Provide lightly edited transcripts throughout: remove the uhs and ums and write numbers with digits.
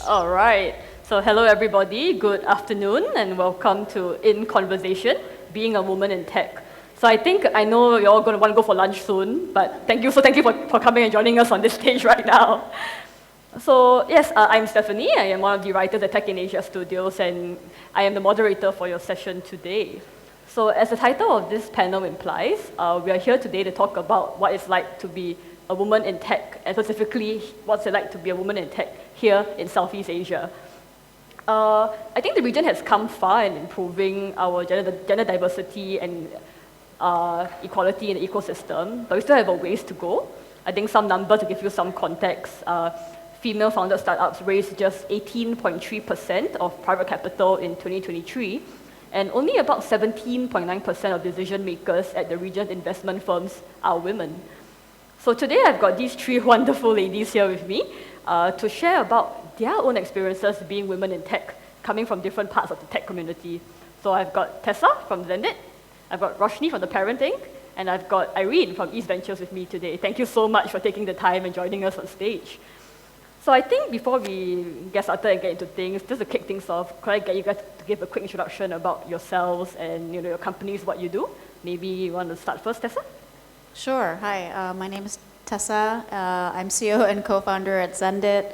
All right. So hello everybody. Good afternoon and welcome to In Conversation, Being a Woman in Tech. So I know you're all going to want to go for lunch soon, but thank you for coming and joining us on this stage right now. So yes, I'm Stephanie. I am one of the writers at Tech in Asia Studios, and I am the moderator for your session today. So as the title of this panel implies, we are here today to talk about what it's like to be a woman in tech, and specifically what's it like to be a woman in tech here in Southeast Asia. I think the region has come far in improving our gender diversity and equality in the ecosystem, but we still have a ways to go. I think some numbers to give you some context. Female-founded startups raised just 18.3% of private capital in 2023, and only about 17.9% of decision makers at the region's investment firms are women. So today I've got these three wonderful ladies here with me to share about their own experiences being women in tech, coming from different parts of the tech community. So I've got Tessa from Zendit, I've got Roshni from The Parent Inc., and I've got Irene from East Ventures with me today. Thank you so much for taking the time and joining us on stage. So I think before we get started and get into things, just to kick things off, could I get you guys to give a quick introduction about yourselves and your companies, what you do? Maybe you want to start first, Tessa? Sure. Hi, my name is Tessa. I'm CEO and co-founder at Zendit.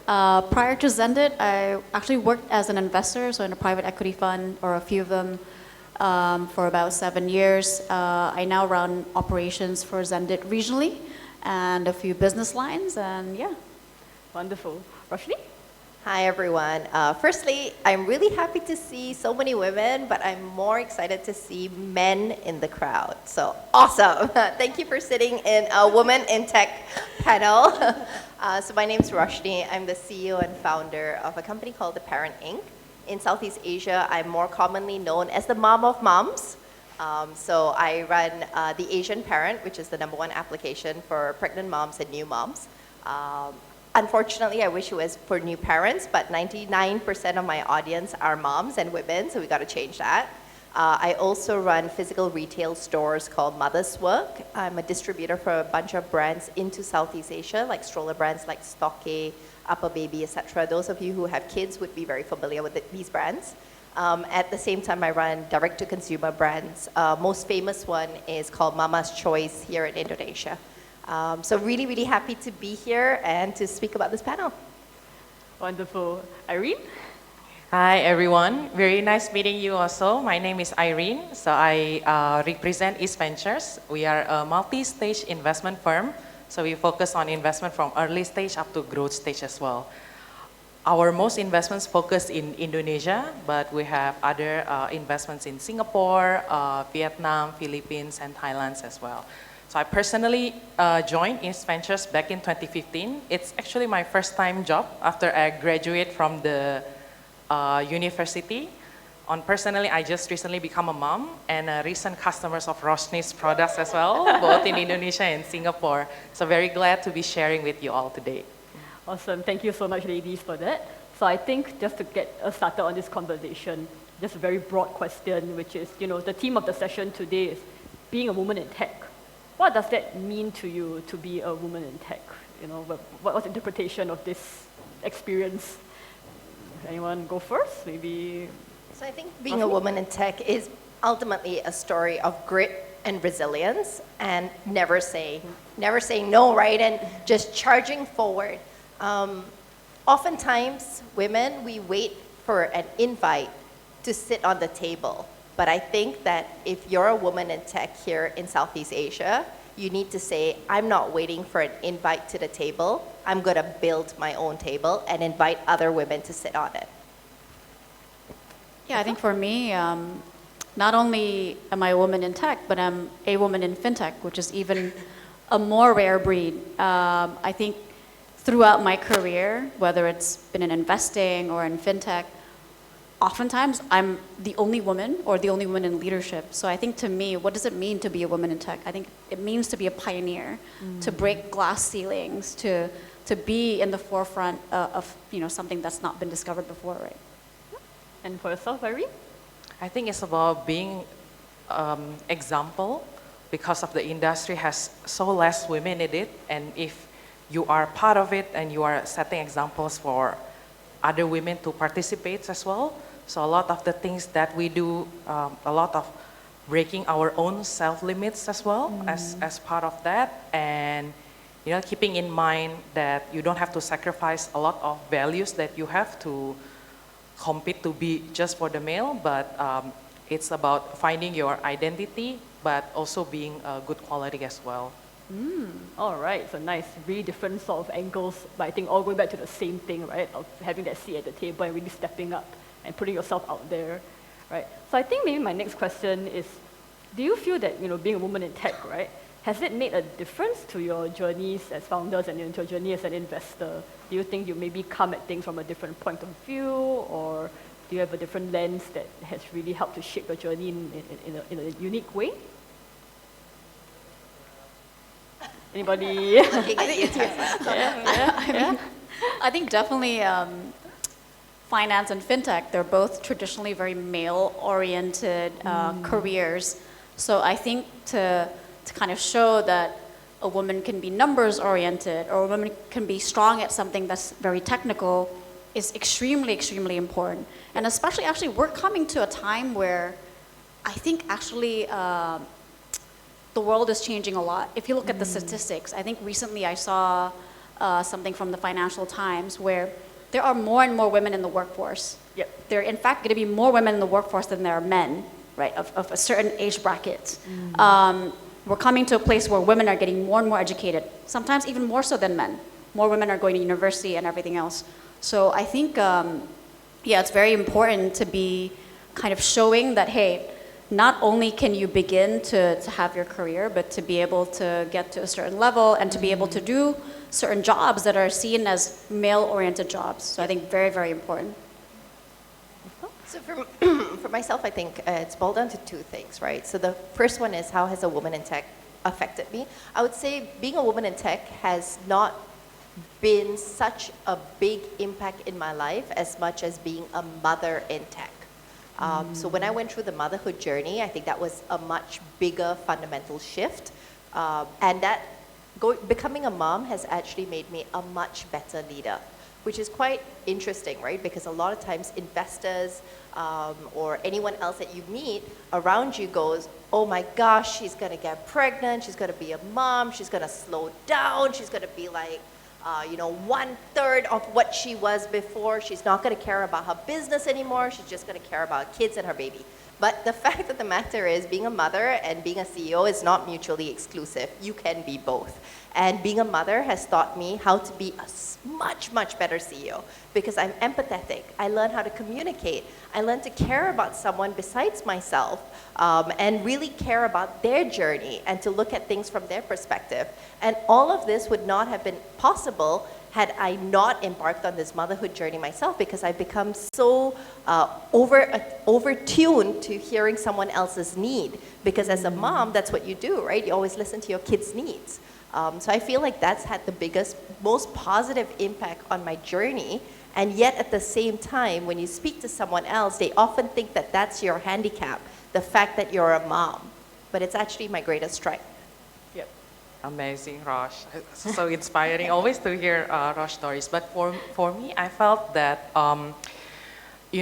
Prior to Zendit, I actually worked as an investor, so in a private equity fund, or a few of them, for about 7 years. I now run operations for Zendit regionally and a few business lines, and yeah. Wonderful. Roshni? Hi, everyone. Firstly, I'm really happy to see so many women, but I'm more excited to see men in the crowd. So awesome. Thank you for sitting in a Woman in Tech panel. So my name's Roshni. I'm the CEO and founder of a company called The Parent Inc. In Southeast Asia, I'm more commonly known as the mom of moms. So I run the Asian Parent, which is the #1 application for pregnant moms and new moms. Unfortunately, I wish it was for new parents, but 99% of my audience are moms and women, so we got to change that. I also run physical retail stores called Mother's Work. I'm a distributor for a bunch of brands into Southeast Asia, like stroller brands like Stokke, Upper Baby, etc. Those of you who have kids would be very familiar with these brands. At the same time, I run direct-to-consumer brands. Most famous one is called Mama's Choice here in Indonesia. So really, really happy to be here and to speak about this panel. Wonderful. Irene? Hi, everyone. Very nice meeting you also. My name is Irene. So I represent East Ventures. We are a multi-stage investment firm. So we focus on investment from early stage up to growth stage as well. Our most investments focus in Indonesia, but we have other investments in Singapore, Vietnam, Philippines, and Thailand as well. So I personally joined East Ventures back in 2015. It's actually my first time job after I graduate from the university. Personally, I just recently become a mom and a recent customers of Roshni's products as well, both in Indonesia and Singapore. So very glad to be sharing with you all today. Awesome. Thank you so much, ladies, for that. So I think just to get us started on this conversation, just a very broad question, which is, the theme of the session today is being a woman in tech. What does that mean to you to be a woman in tech? What's the interpretation of this experience? Anyone go first? Maybe. So I think being a woman in tech is ultimately a story of grit and resilience and never saying no, right? And just charging forward. Oftentimes, women, we wait for an invite to sit on the table. But I think that if you're a woman in tech here in Southeast Asia, you need to say, I'm not waiting for an invite to the table. I'm going to build my own table and invite other women to sit on it. Yeah, I think for me, not only am I a woman in tech, but I'm a woman in fintech, which is even a more rare breed. I think throughout my career, whether it's been in investing or in fintech, oftentimes I'm the only woman or the only woman in leadership. So I think to me, what does it mean to be a woman in tech? I think it means to be a pioneer, to break glass ceilings, to be in the forefront of something that's not been discovered before, right? And for yourself, Irene? I think it's about being example because of the industry has so less women in it, and if you are part of it and you are setting examples for other women to participate as well. So a lot of the things that we do, a lot of breaking our own self-limits as well as part of that. And keeping in mind that you don't have to sacrifice a lot of values that you have to compete to be just for the male, but it's about finding your identity, but also being a good quality as well. All right, so nice, really different sort of angles, but I think all going back to the same thing, right? Of having that seat at the table and really stepping up and putting yourself out there, right? So I think maybe my next question is, do you feel that, being a woman in tech, right, has it made a difference to your journeys as founders and into your journey as an investor? Do you think you maybe come at things from a different point of view, or do you have a different lens that has really helped to shape your journey in a unique way? Anybody? Looking at you, Tessa. I think definitely finance and fintech, they're both traditionally very male-oriented careers. So I think to kind of show that a woman can be numbers-oriented or a woman can be strong at something that's very technical is extremely, extremely important. And especially, actually, we're coming to a time where I think actually the world is changing a lot. If you look at the statistics, I think recently I saw something from the Financial Times where there are more and more women in the workforce. Yep. There are in fact going to be more women in the workforce than there are men, right, of a certain age bracket. We're coming to a place where women are getting more and more educated, sometimes even more so than men. More women are going to university and everything else. So I think, it's very important to be kind of showing that, hey, not only can you begin to have your career, but to be able to get to a certain level and to be able to do certain jobs that are seen as male-oriented jobs. So I think very, very important. So for myself, I think it's boiled down to two things, right? So the first one is, how has a woman in tech affected me? I would say being a woman in tech has not been such a big impact in my life as much as being a mother in tech. So when I went through the motherhood journey, I think that was a much bigger fundamental shift. And that becoming a mom has actually made me a much better leader, which is quite interesting, right? Because a lot of times investors or anyone else that you meet around you goes, oh my gosh, she's gonna get pregnant, she's gonna be a mom, she's gonna slow down, she's gonna be like, 1/3 of what she was before. She's not gonna care about her business anymore, she's just gonna care about kids and her baby. But the fact of the matter is, being a mother and being a CEO is not mutually exclusive. You can be both. And being a mother has taught me how to be a much, much better CEO because I'm empathetic. I learned how to communicate. I learned to care about someone besides myself and really care about their journey and to look at things from their perspective. And all of this would not have been possible had I not embarked on this motherhood journey myself, because I've become so over-tuned to hearing someone else's need. Because as a mom, that's what you do, right? You always listen to your kids' needs. So I feel like that's had the biggest, most positive impact on my journey. And yet at the same time, when you speak to someone else, they often think that that's your handicap, the fact that you're a mom. But it's actually my greatest strength. Amazing, Rosh. So inspiring always to hear Rosh stories. But for me, I felt that,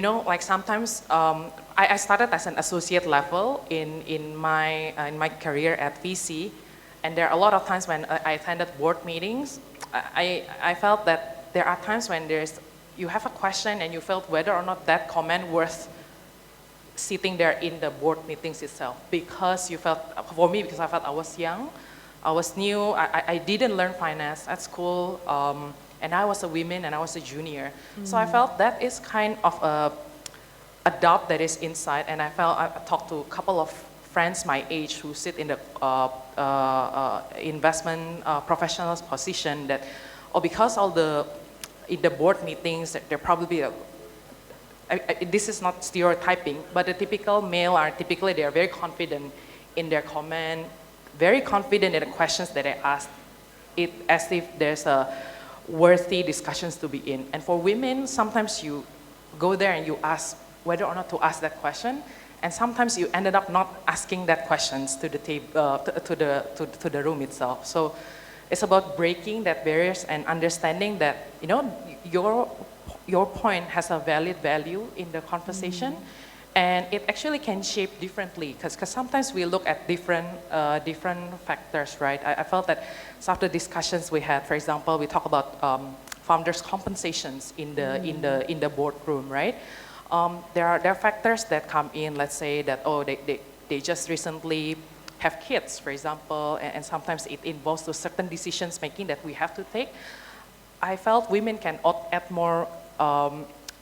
like sometimes I started as an associate level in my career at VC. And there are a lot of times when I attended board meetings, I felt that there are times when you have a question and you felt whether or not that comment worth sitting there in the board meetings itself. Because I felt I was young, I was new, I didn't learn finance at school, and I was a woman and I was a junior. So I felt that is kind of a doubt that is inside, and I talked to a couple of friends my age who sit in the investment professionals position that, because in the board meetings, they're probably this is not stereotyping, but the typical male they are very confident in their comment, very confident in the questions that they ask, it as if there's a worthy discussions to be in. And for women, sometimes you go there and you ask whether or not to ask that question, and sometimes you ended up not asking that questions to the table, to the room itself. So it's about breaking that barriers and understanding that your your point has a valid value in the conversation. And it actually can shape differently because sometimes we look at different factors, right? I felt that some of the discussions we had, for example, we talk about founders' compensations in the boardroom, right? There are factors that come in. Let's say that they just recently have kids, for example, and sometimes it involves those certain decisions making that we have to take. I felt women can add more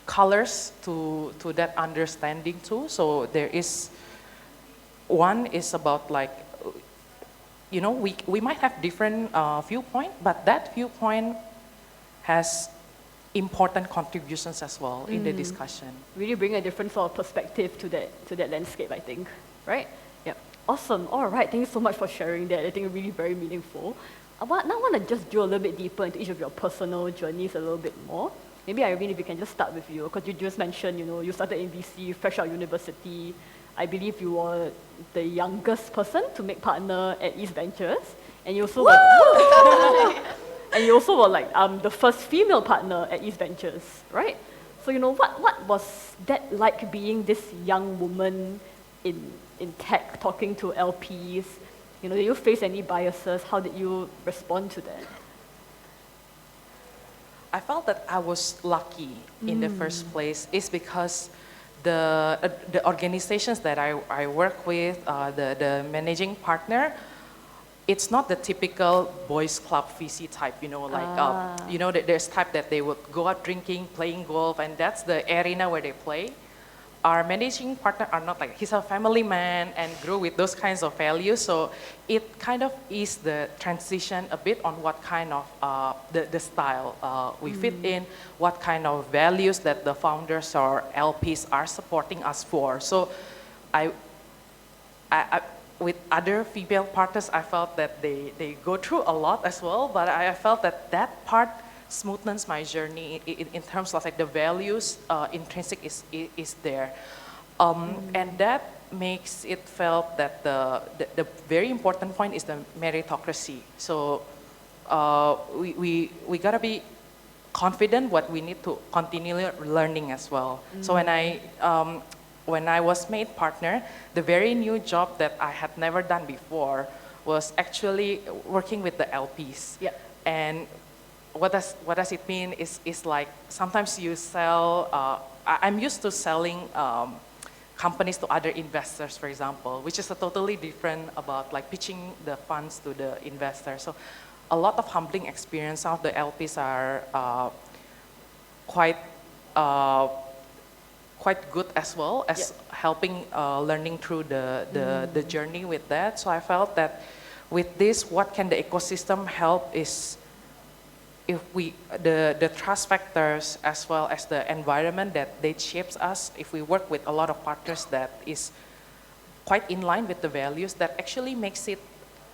colors to that understanding too. So there is, one is about like, we might have different viewpoint, but that viewpoint has important contributions as well in the discussion. Really bring a different sort of perspective to that landscape, I think, right? Yep. Awesome. All right. Thank you so much for sharing that. I think really very meaningful. Now I want to just drill a little bit deeper into each of your personal journeys a little bit more. Maybe Irene, if we can just start with you, because you just mentioned, you started in VC, fresh out of university. I believe you were the youngest person to make partner at East Ventures, and you also were, and you also were like the first female partner at East Ventures, right? So what was that like, being this young woman in tech, talking to LPs? Did you face any biases? How did you respond to that? I felt that I was lucky in the first place is because the organizations that I work with, the managing partner, it's not the typical boys club VC type, there's type that they would go out drinking, playing golf, and that's the arena where they play. Our managing partner are not like, he's a family man and grew with those kinds of values, so it kind of is the transition a bit on what kind of the style we fit in, what kind of values that the founders or LPs are supporting us for. So I with other female partners, I felt that they go through a lot as well, but I felt that part smoothens my journey in terms of like the values intrinsic is there, and that makes it felt that the very important point is the meritocracy. So we gotta be confident what we need to continually learning as well. So when I was made partner, the very new job that I had never done before was actually working with the LPs. Yeah. And what does it mean is like sometimes you sell, I'm used to selling companies to other investors, for example, which is a totally different about like pitching the funds to the investors. So a lot of humbling experience. Some of the LPs are quite good as well as helping learning through the journey with that. So I felt that with this, what can the ecosystem help is if the trust factors as well as the environment that they shapes us, if we work with a lot of partners that is quite in line with the values, that actually makes it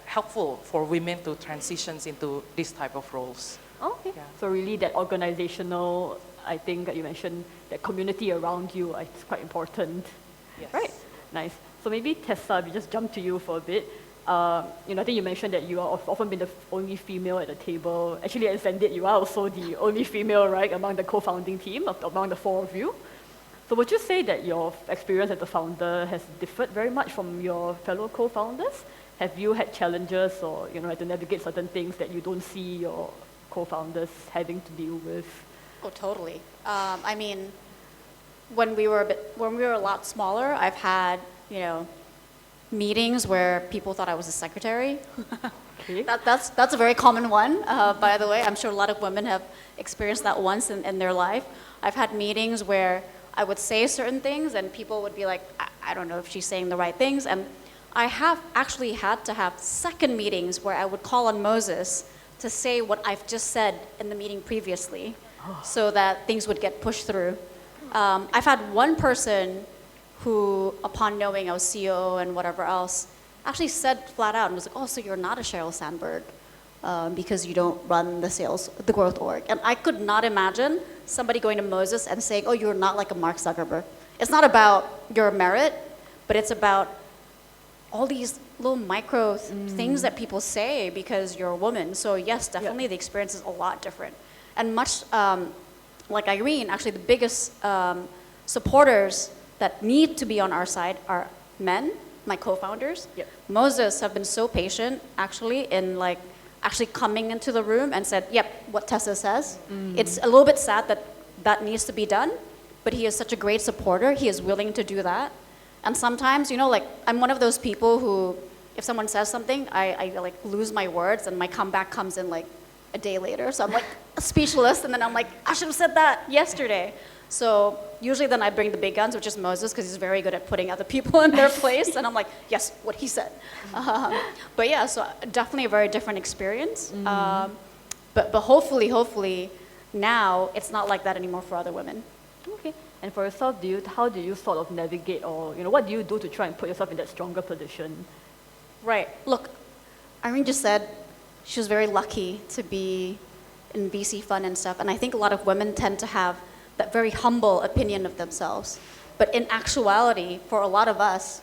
helpful for women to transitions into this type of roles. Okay. Yeah. So really that organizational, I think that you mentioned, that community around you is quite important. Yes. Right? Nice. So maybe Tessa, we just jump to you for a bit. I think you mentioned that you are often been the only female at the table. Actually, at Zendit, you are also the only female, right, among the co-founding team, among the four of you. So would you say that your experience as a founder has differed very much from your fellow co-founders? Have you had challenges or had to navigate certain things that you don't see your co-founders having to deal with? Oh, totally. I mean, when we were a lot smaller, I've had, meetings where people thought I was a secretary. Okay. That's a very common one, by the way. I'm sure a lot of women have experienced that once in their life. I've had meetings where I would say certain things and people would be like, I don't know if she's saying the right things. And I have actually had to have second meetings where I would call on Moses to say what I've just said in the meeting previously so that things would get pushed through. I've had one person who, upon knowing I was CEO and whatever else, actually said flat out and was like, oh, so you're not a Sheryl Sandberg because you don't run the growth org. And I could not imagine somebody going to Moses and saying, oh, you're not like a Mark Zuckerberg. It's not about your merit, but it's about all these little micro things that people say because you're a woman. So yes, definitely the experience is a lot different. And much like Irene, actually the biggest supporters that need to be on our side are men, my co-founders. Yep. Moses have been so patient actually in like actually coming into the room and said, yep, what Tessa says. It's a little bit sad that that needs to be done, but he is such a great supporter. He is willing to do that. And sometimes, you know, like I'm one of those people who, if someone says something, I like lose my words and my comeback comes in like a day later. So I'm like speechless and then I'm like, I should have said that yesterday. So usually then I bring the big guns, which is Moses, because he's very good at putting other people in their place. And I'm like, yes, what he said. But yeah, so definitely a very different experience. But hopefully now it's not like that anymore for other women. Okay. And for yourself, how do you sort of navigate, or what do you do to try and put yourself in that stronger position? Right. Look, Irene just said she was very lucky to be in VC fund and stuff. And I think a lot of women tend to have that very humble opinion of themselves. But in actuality, for a lot of us,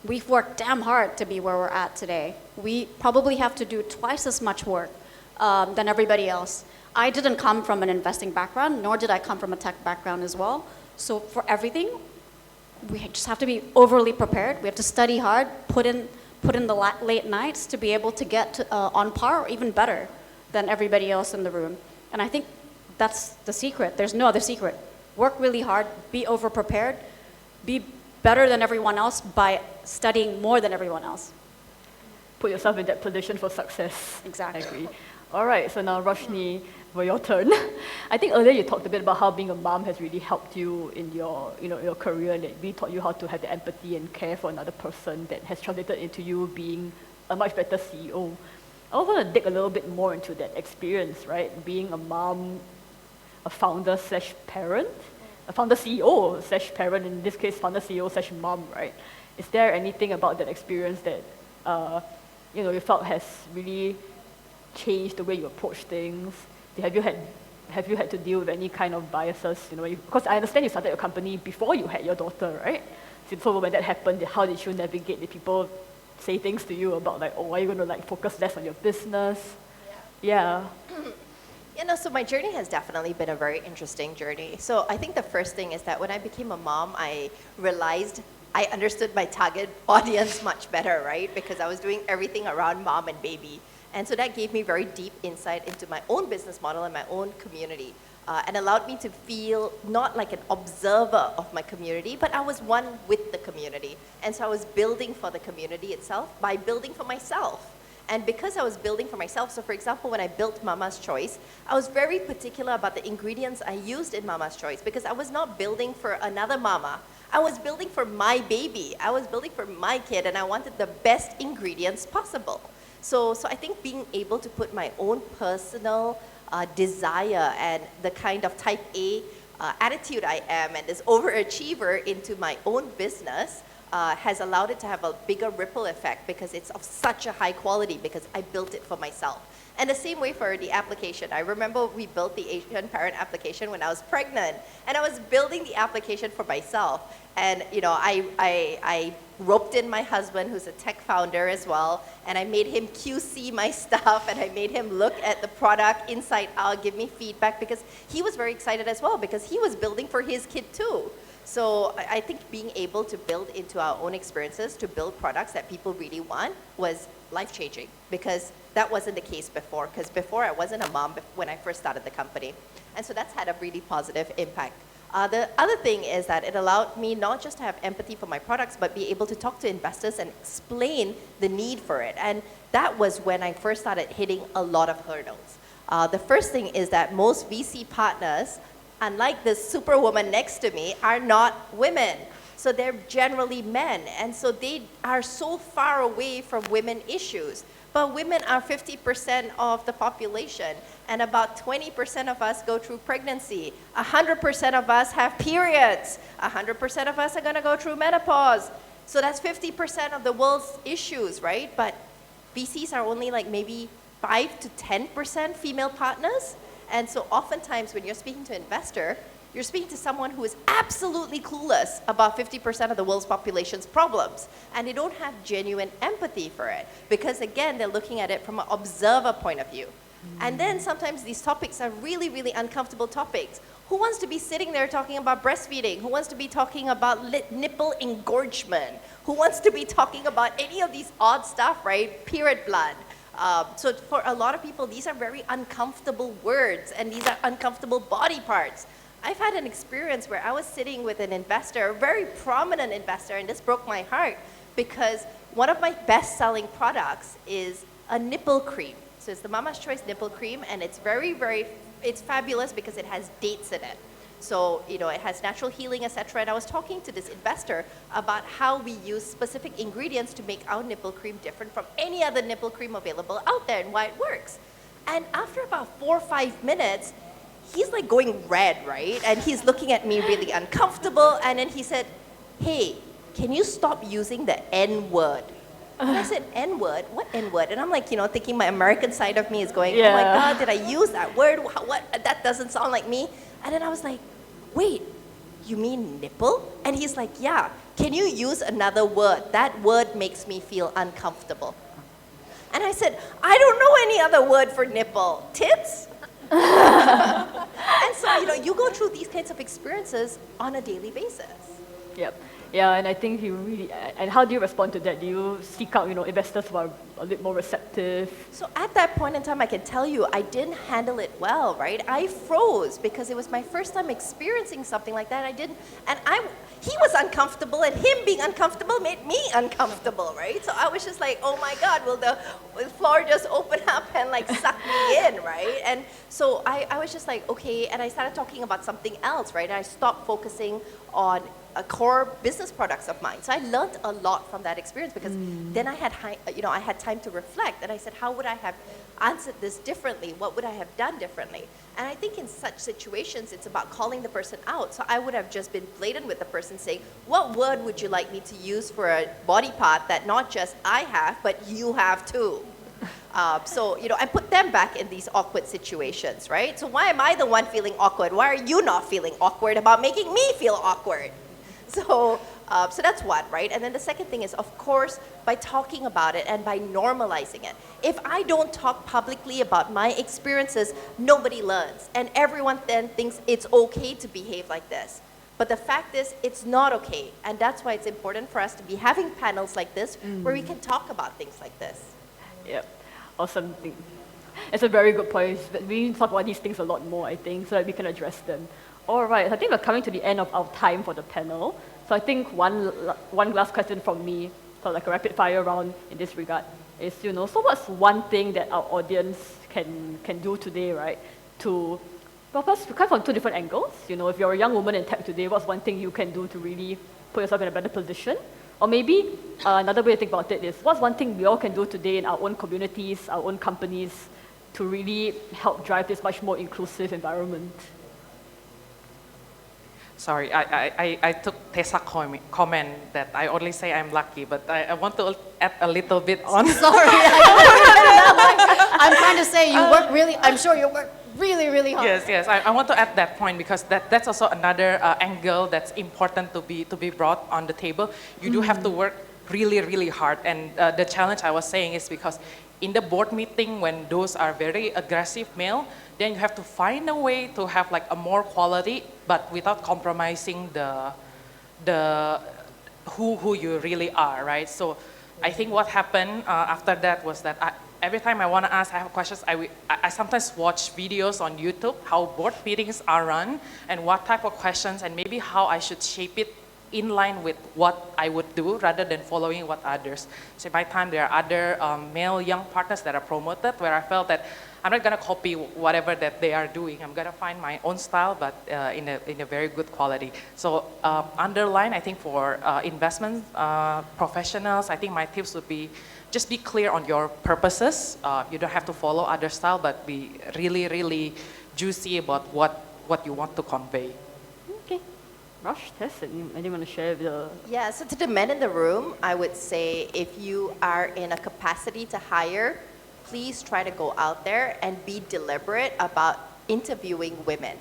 we've worked damn hard to be where we're at today. We probably have to do twice as much work than everybody else. I didn't come from an investing background, nor did I come from a tech background as well. So for everything, we just have to be overly prepared. We have to study hard, put in the late nights to be able to get on par or even better than everybody else in the room. And I think that's the secret. There's no other secret. Work really hard, be over-prepared, be better than everyone else by studying more than everyone else. Put yourself in that position for success. Exactly. I agree. All right, so now Roshni, for your turn. I think earlier you talked a bit about how being a mom has really helped you in your, your career, and it really taught you how to have the empathy and care for another person that has translated into you being a much better CEO. I also want to dig a little bit more into that experience, right? Being a mom, a founder slash parent, a founder CEO slash parent, in this case, founder CEO slash mom, right? Is there anything about that experience that, you felt has really changed the way you approach things? Have you had to deal with any kind of biases? Because I understand you started your company before you had your daughter, right? So when that happened, how did you navigate? Did people say things to you about like, oh, are you going to like focus less on your business? Yeah. So my journey has definitely been a very interesting journey. So I think the first thing is that when I became a mom, I realized I understood my target audience much better, right? Because I was doing everything around mom and baby. And so that gave me very deep insight into my own business model and my own community, and allowed me to feel not like an observer of my community, but I was one with the community. And so I was building for the community itself by building for myself. And because I was building for myself, so for example, when I built Mama's Choice, I was very particular about the ingredients I used in Mama's Choice, because I was not building for another mama. I was building for my baby. I was building for my kid, and I wanted the best ingredients possible. So I think being able to put my own personal desire and the kind of type A attitude I am and this overachiever into my own business has allowed it to have a bigger ripple effect, because it's of such a high quality, because I built it for myself. And the same way for the application. I remember we built the Asian parent application when I was pregnant, and I was building the application for myself. And I roped in my husband, who's a tech founder as well, and I made him QC my stuff, and I made him look at the product inside out, give me feedback, because he was very excited as well, because he was building for his kid too. So I think being able to build into our own experiences, to build products that people really want, was life-changing, because that wasn't the case before, because before I wasn't a mom when I first started the company. And so that's had a really positive impact. The other thing is that it allowed me not just to have empathy for my products, but be able to talk to investors and explain the need for it. And that was when I first started hitting a lot of hurdles. The first thing is that most VC partners, unlike the superwoman next to me, are not women. So they're generally men. And so they are so far away from women issues. But women are 50% of the population, and about 20% of us go through pregnancy. 100% of us have periods. 100% of us are going to go through menopause. So that's 50% of the world's issues, right? But VCs are only like maybe 5 to 10% female partners. And so oftentimes when you're speaking to an investor, you're speaking to someone who is absolutely clueless about 50% of the world's population's problems. And they don't have genuine empathy for it. Because again, they're looking at it from an observer point of view. And then sometimes these topics are really, really uncomfortable topics. Who wants to be sitting there talking about breastfeeding? Who wants to be talking about nipple engorgement? Who wants to be talking about any of these odd stuff, right? Period blood. So for a lot of people, these are very uncomfortable words, and these are uncomfortable body parts. I've had an experience where I was sitting with an investor, a very prominent investor, and this broke my heart because one of my best-selling products is a nipple cream. So it's the Mama's Choice nipple cream, and it's it's fabulous because it has dates in it. So, it has natural healing, etc. And I was talking to this investor about how we use specific ingredients to make our nipple cream different from any other nipple cream available out there and why it works. And after about 4 or 5 minutes, he's like going red, right? And he's looking at me really uncomfortable. And then he said, hey, can you stop using the N word? And I said, N-word? What N-word? And I'm like, thinking my American side of me is going, oh my God, did I use that word? What? That doesn't sound like me. And then I was like, wait, you mean nipple? And he's like, yeah. Can you use another word? That word makes me feel uncomfortable. And I said, I don't know any other word for nipple. Tits? And so, you go through these kinds of experiences on a daily basis. Yep. Yeah, and I think you really, and how do you respond to that? Do you seek out, investors who are a bit more receptive? So at that point in time, I can tell you, I didn't handle it well, right? I froze because it was my first time experiencing something like that. He was uncomfortable, and him being uncomfortable made me uncomfortable, right? So I was just like, oh my God, will the floor just open up and like suck me in, right? And so I was just like, okay, and I started talking about something else, right? And I stopped focusing on core business products of mine. So I learned a lot from that experience because then I had time to reflect, and I said, how would I have answered this differently? What would I have done differently? And I think in such situations, it's about calling the person out. So I would have just been blatant with the person saying, what word would you like me to use for a body part that not just I have, but you have too? So, I put them back in these awkward situations, right? So why am I the one feeling awkward? Why are you not feeling awkward about making me feel awkward? So that's one, right? And then the second thing is, of course, by talking about it and by normalizing it. If I don't talk publicly about my experiences, nobody learns. And everyone then thinks it's okay to behave like this. But the fact is, it's not okay. And that's why it's important for us to be having panels like this where we can talk about things like this. Yep. Awesome thing. It's a very good point. We need to talk about these things a lot more, I think, so that we can address them. All right, I think we're coming to the end of our time for the panel. So I think one last question from me, so like a rapid fire round in this regard, is, so what's one thing that our audience can do today, right, to, well, first, to come from two different angles. If you're a young woman in tech today, what's one thing you can do to really put yourself in a better position? Or maybe another way to think about it is, what's one thing we all can do today in our own communities, our own companies, to really help drive this much more inclusive environment? Sorry, I took Tessa's comment that I only say I'm lucky, but I want to add a little bit on. Sorry, I'm trying to say I'm sure you work really, really hard. Yes, I want to add that point because that's also another angle that's important to be brought on the table. You do have to work really, really hard, and the challenge I was saying is because in the board meeting, when those are very aggressive male, then you have to find a way to have like a more quality, but without compromising the who you really are, right? So I think what happened after that was that every time I want to ask, I have questions, I sometimes watch videos on YouTube, how board meetings are run, and what type of questions, and maybe how I should shape it in line with what I would do rather than following what others. So by the time there are other male young partners that are promoted where I felt that I'm not going to copy whatever that they are doing. I'm going to find my own style, but in a very good quality. So underline, I think for investment professionals, I think my tips would be just be clear on your purposes. You don't have to follow other style, but be really, really juicy about what you want to convey. Okay. Rush, Tess, anyone want to share the... Yeah, so to the men in the room, I would say if you are in a capacity to hire, please try to go out there and be deliberate about interviewing women.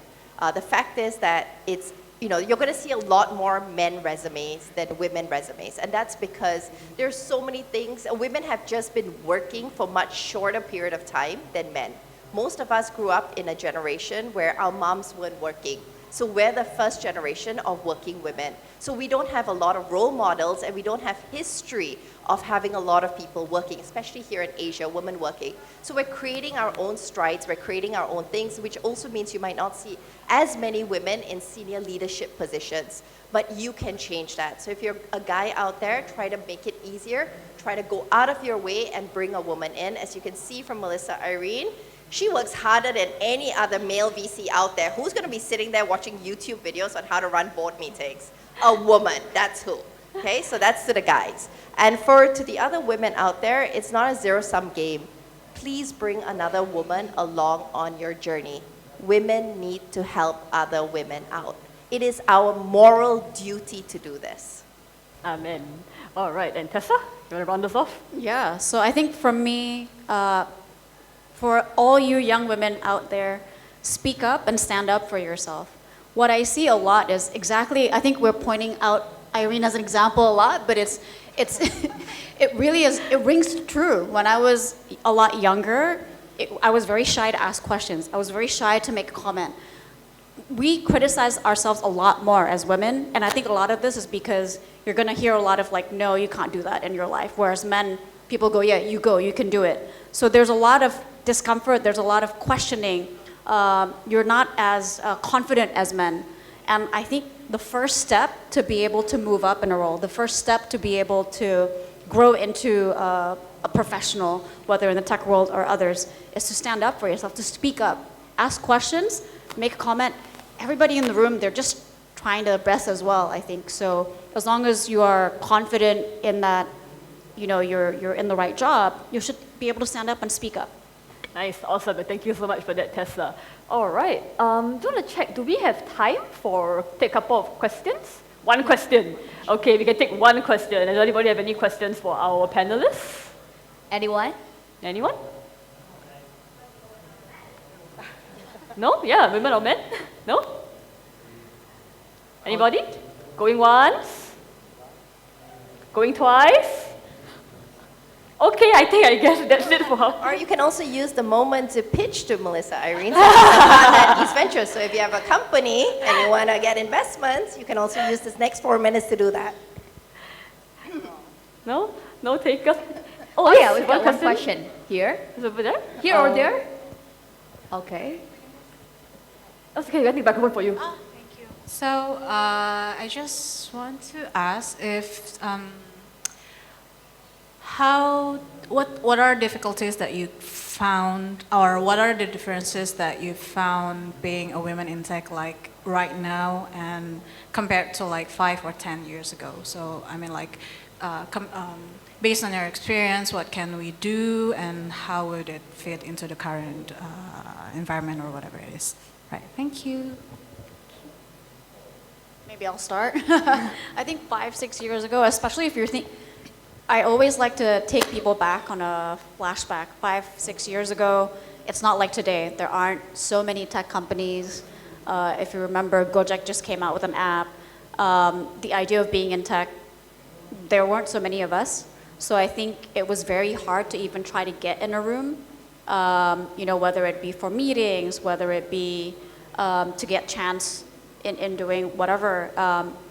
The fact is that you're going to see a lot more men resumes than women resumes. And that's because there's so many things. Women have just been working for much shorter period of time than men. Most of us grew up in a generation where our moms weren't working. So we're the first generation of working women. So we don't have a lot of role models and we don't have history of having a lot of people working, especially here in Asia, women working. So we're creating our own strides, we're creating our own things, which also means you might not see as many women in senior leadership positions, but you can change that. So if you're a guy out there, try to make it easier, try to go out of your way and bring a woman in. As you can see from Melissa Irene, she works harder than any other male VC out there. Who's going to be sitting there watching YouTube videos on how to run board meetings? A woman, that's who. Okay, so that's to the guys. And to the other women out there, it's not a zero-sum game. Please bring another woman along on your journey. Women need to help other women out. It is our moral duty to do this. Amen. All right, and Tessa, you want to round us off? Yeah, so I think for me, for all you young women out there, speak up and stand up for yourself. What I see a lot is exactly, I think we're pointing out Irene as an example a lot, but it's it really is, it rings true. When I was a lot younger, I was very shy to ask questions. I was very shy to make a comment. We criticize ourselves a lot more as women, and I think a lot of this is because you're gonna hear a lot of like, no, you can't do that in your life, whereas men, people go, yeah, you go, you can do it. So there's a lot of discomfort, there's a lot of questioning. You're not as confident as men. And I think the first step to be able to move up in a role, the first step to be able to grow into a professional, whether in the tech world or others, is to stand up for yourself, to speak up, ask questions, make a comment. Everybody in the room, they're just trying their best as well, I think. So as long as you are confident in that, you know, you're in the right job, you should be able to stand up and speak up. Nice, awesome, and thank you so much for that, Tessa. All right, do you want to check, do we have time for take a couple of questions? One question. Okay, we can take one question. Does anybody have any questions for our panelists? Anyone? Anyone? No? Yeah, women or men? No? Anybody? Going once? Going twice? Okay, I think I guess that's it for her. Or you can also use the moment to pitch to Melissa Irene at East Ventures. So if you have a company and you want to get investments, you can also use this next 4 minutes to do that. No? No takers? Oh yeah, yes, we've got one question here. Is it over there? Here or there? Okay. That's okay, I think microphone for you. Thank you. So I just want to ask if what are difficulties that you found, or what are the differences that you found being a woman in tech like right now and compared to like 5 or 10 years ago? So I mean like based on your experience, what can we do and how would it fit into the current environment or whatever it is? Right, thank you. Maybe I'll start. I think 5, 6 years ago, especially if you're I always like to take people back on a flashback. 5, 6 years ago, it's not like today. There aren't so many tech companies. If you remember, Gojek just came out with an app. The idea of being in tech, there weren't so many of us. So I think it was very hard to even try to get in a room, you know, whether it be for meetings, whether it be to get chance in doing whatever.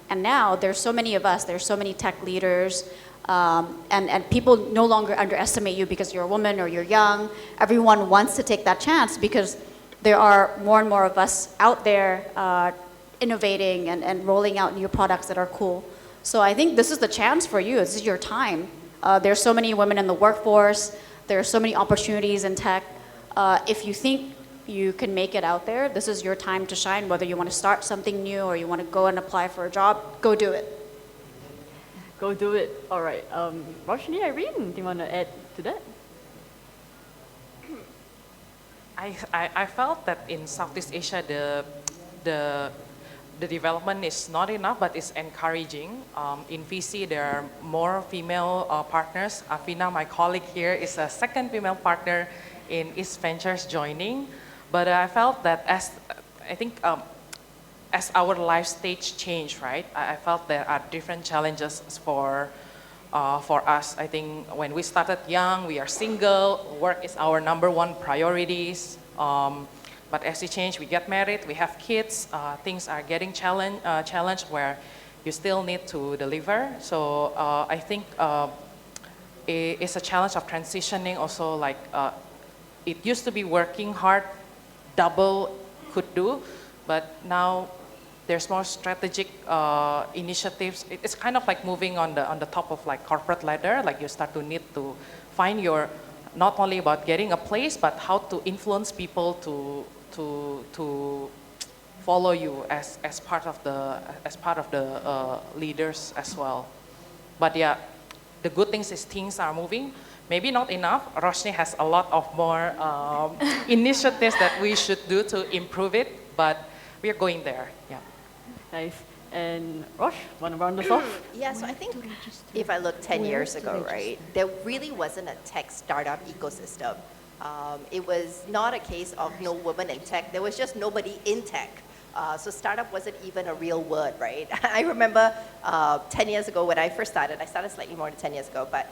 And now there's so many of us, there's so many tech leaders, and people no longer underestimate you because you're a woman or you're young. Everyone wants to take that chance because there are more and more of us out there innovating and rolling out new products that are cool. So I think this is the chance for you. This is your time. There's so many women in the workforce. There are so many opportunities in tech. If you think you can make it out there, this is your time to shine. Whether you want to start something new or you want to go and apply for a job, go do it. Go do it. All right. Roshni, Irene, do you want to add to that? I felt that in Southeast Asia, the development is not enough, but it's encouraging. In VC, there are more female partners. Afina, my colleague here, is a second female partner in East Ventures joining. But I felt that as our life stage changed, right? I felt there are different challenges for us. I think when we started young, we are single, work is our #1 priorities. But as you change, we get married, we have kids, things are getting challenged where you still need to deliver. So I think it's a challenge of transitioning also, like it used to be working hard, double could do, but now there's more strategic initiatives. It's kind of like moving on the top of like corporate ladder, like you start to need to find your, not only about getting a place, but how to influence people to follow you as part of the leaders as well. But yeah, the good things is things are moving. Maybe not enough. Roshni has a lot of more initiatives that we should do to improve it, but we are going there. Yeah. Nice. And Rosh, want to round us off? Yeah, so I think if I look 10 years ago, right, there really wasn't a tech startup ecosystem. It was not a case of no woman in tech. There was just nobody in tech. So startup wasn't even a real word, right? I remember 10 years ago when I first started, I started slightly more than 10 years ago, but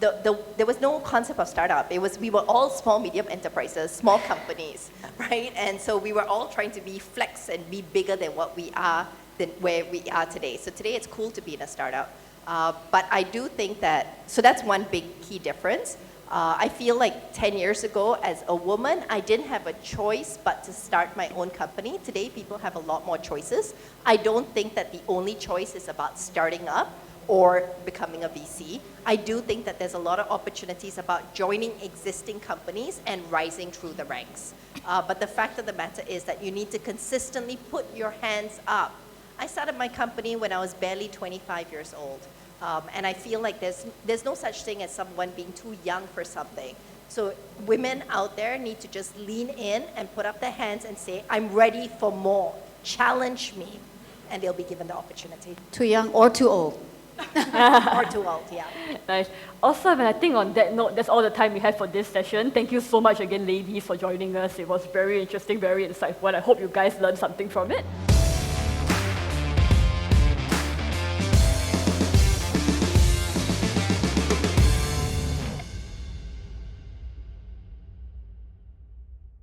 there was no concept of startup. We were all small, medium enterprises, small companies, right? And so we were all trying to be flex and be bigger than what we are, than where we are today. So today it's cool to be in a startup. But I do think that, so that's one big key difference. I feel like 10 years ago, as a woman, I didn't have a choice but to start my own company. Today, people have a lot more choices. I don't think that the only choice is about starting up or becoming a VC. I do think that there's a lot of opportunities about joining existing companies and rising through the ranks. But the fact of the matter is that you need to consistently put your hands up. I started my company when I was barely 25 years old. And I feel like there's no such thing as someone being too young for something. So women out there need to just lean in and put up their hands and say, I'm ready for more. Challenge me. And they'll be given the opportunity. Too young or too old. Or too old, yeah. Nice. Awesome, and I think on that note, that's all the time we have for this session. Thank you so much again, ladies, for joining us. It was very interesting, very insightful, and I hope you guys learned something from it.